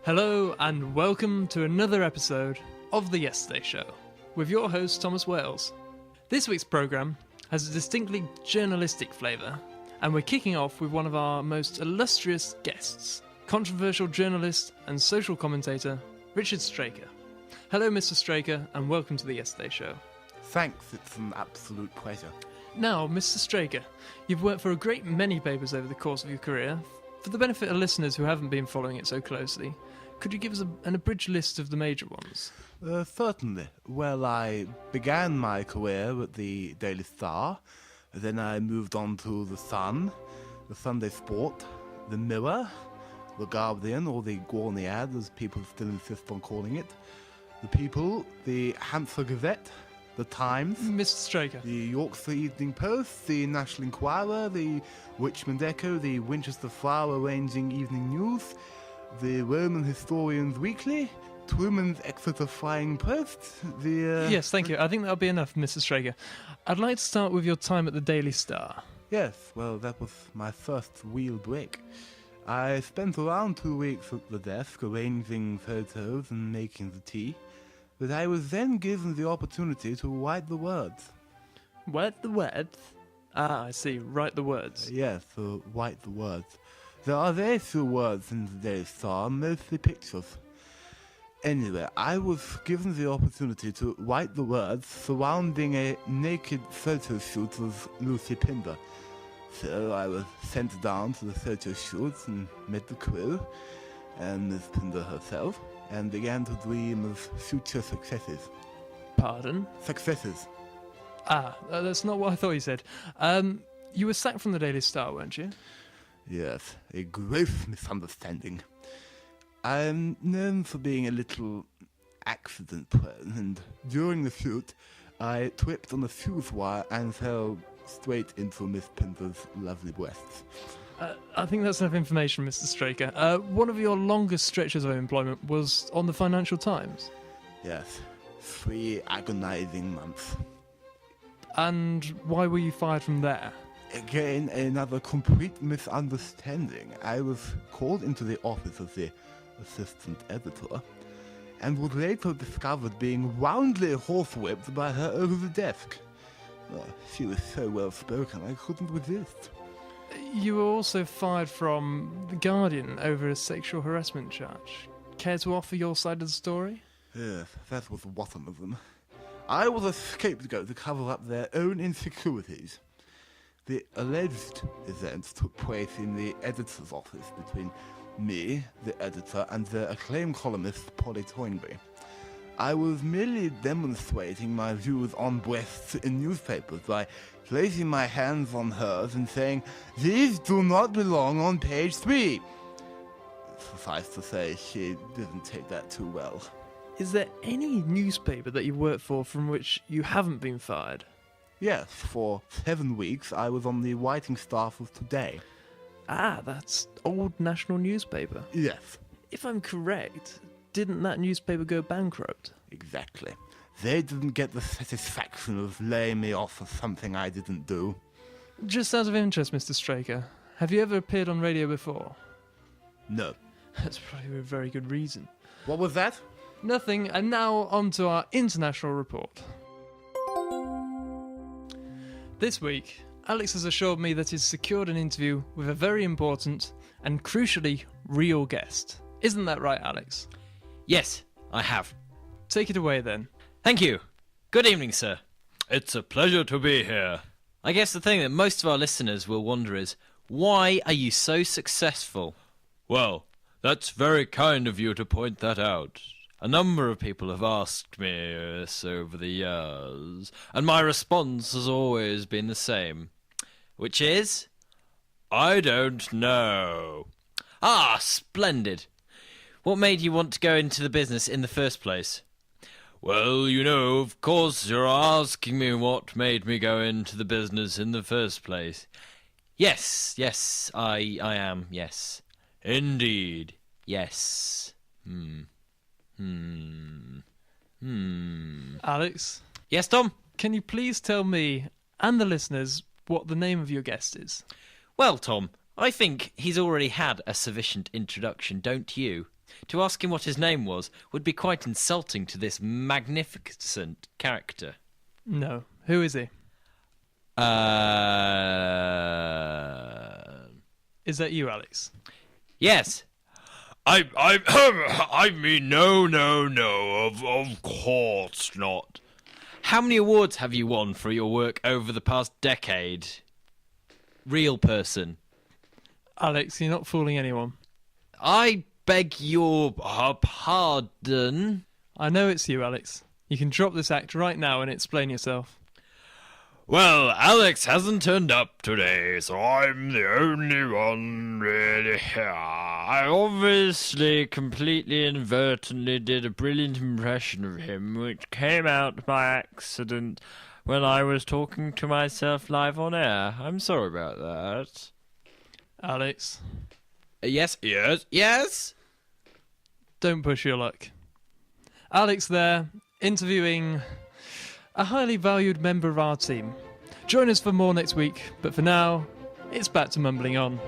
Hello and welcome to another episode of The Yesterday Show with your host Thomas Wales. This week's programme has a distinctly journalistic flavour and we're kicking off with one of our most illustrious guests, controversial journalist and social commentator Richard Straker. Hello Mr. Straker and welcome to The Yesterday Show. Thanks, it's an absolute pleasure. Now Mr. Straker, you've worked for a great many papers over the course of your career. For the benefit of listeners who haven't been following it so closely, could you give us an abridged list of the major ones? Certainly. Well, I began my career at the Daily Star, then I moved on to The Sun, The Sunday Sport, The Mirror, The Guardian, or The Gorniad, as people still insist on calling it, The People, The Hampshire Gazette, The Times, Mr. Straker. The Yorkshire Evening Post, The National Enquirer, The Richmond Echo, The Winchester Flower Arranging Evening News, The Roman Historian's Weekly, Truman's Exeter Flying Post, the... Yes, thank you. I think that'll be enough, Mr. Straker. I'd like to start with your time at the Daily Star. Yes, well, that was my first real break. I spent around 2 weeks at the desk arranging photos and making the tea, but I was then given the opportunity to write the words. Write the words? Ah, I see. Write the words. Yes, so write the words. There are very few words in the Daily Star, mostly pictures. Anyway, I was given the opportunity to write the words surrounding a naked photo shoot of Lucy Pinder. So I was sent down to the photo shoot and met the crew, and Miss Pinder herself, and began to dream of future successes. Pardon? Successes. Ah, that's not what I thought you said. You were sacked from the Daily Star, weren't you? Yes, a gross misunderstanding. I'm known for being a little accident-prone, and during the shoot, I tripped on a fuse wire and fell straight into Miss Pinder's lovely breasts. I think that's enough information, Mr. Straker. One of your longest stretches of employment was on the Financial Times. Yes, 3 agonizing months. And why were you fired from there? Again, another complete misunderstanding. I was called into the office of the assistant editor, and was later discovered being roundly horsewhipped by her over the desk. She was so well spoken, I couldn't resist. You were also fired from The Guardian over a sexual harassment charge. Care to offer your side of the story? Yes, that was one of them. I was a scapegoat to cover up their own insecurities. The alleged events took place in the editor's office between me, the editor, and the acclaimed columnist Polly Toynbee. I was merely demonstrating my views on breasts in newspapers by placing my hands on hers and saying, "These do not belong on page 3. Suffice to say, she didn't take that too well. Is there any newspaper that you worked for from which you haven't been fired? Yes, for 7 weeks I was on the writing staff of Today. Ah, that's old national newspaper. Yes, If I'm correct, didn't that newspaper go bankrupt? exactly. They didn't get the satisfaction of laying me off for something I didn't do. Just out of interest, Mr. Straker, have you ever appeared on radio before? No. That's probably a very good reason. What was that? Nothing, and now on to our international report. This week, Alex has assured me that he's secured an interview with a very important and crucially real guest. Isn't that right, Alex? Yes, I have. Take it away then. Thank you. Good evening, sir. It's a pleasure to be here. I guess the thing that most of our listeners will wonder is, why are you so successful? Well, that's very kind of you to point that out. A number of people have asked me this over the years, and my response has always been the same. Which is? I don't know. Ah, splendid. What made you want to go into the business in the first place? Well, you know, of course you're asking me what made me go into the business in the first place. Yes, I am, yes. Indeed. Yes. Alex, Yes, Tom? can you please tell me and the listeners what the name of your guest is? Well, Tom, I think he's already had a sufficient introduction, don't you? To ask him what his name was would be quite insulting to this magnificent character. No. Who is he? Is that you, Alex? Yes. I mean, no, of course not. How many awards have you won for your work over the past decade? Real person. Alex, you're not fooling anyone. I beg your pardon. I know it's you, Alex. You can drop this act right now and explain yourself. Well, Alex hasn't turned up today, so I'm the only one really here. I obviously completely inadvertently did a brilliant impression of him, which came out by accident when I was talking to myself live on air. I'm sorry about that. Alex, Yes? don't push your luck. Alex there, interviewing a highly valued member of our team. Join us for more next week, but for now, it's back to Mumbling On.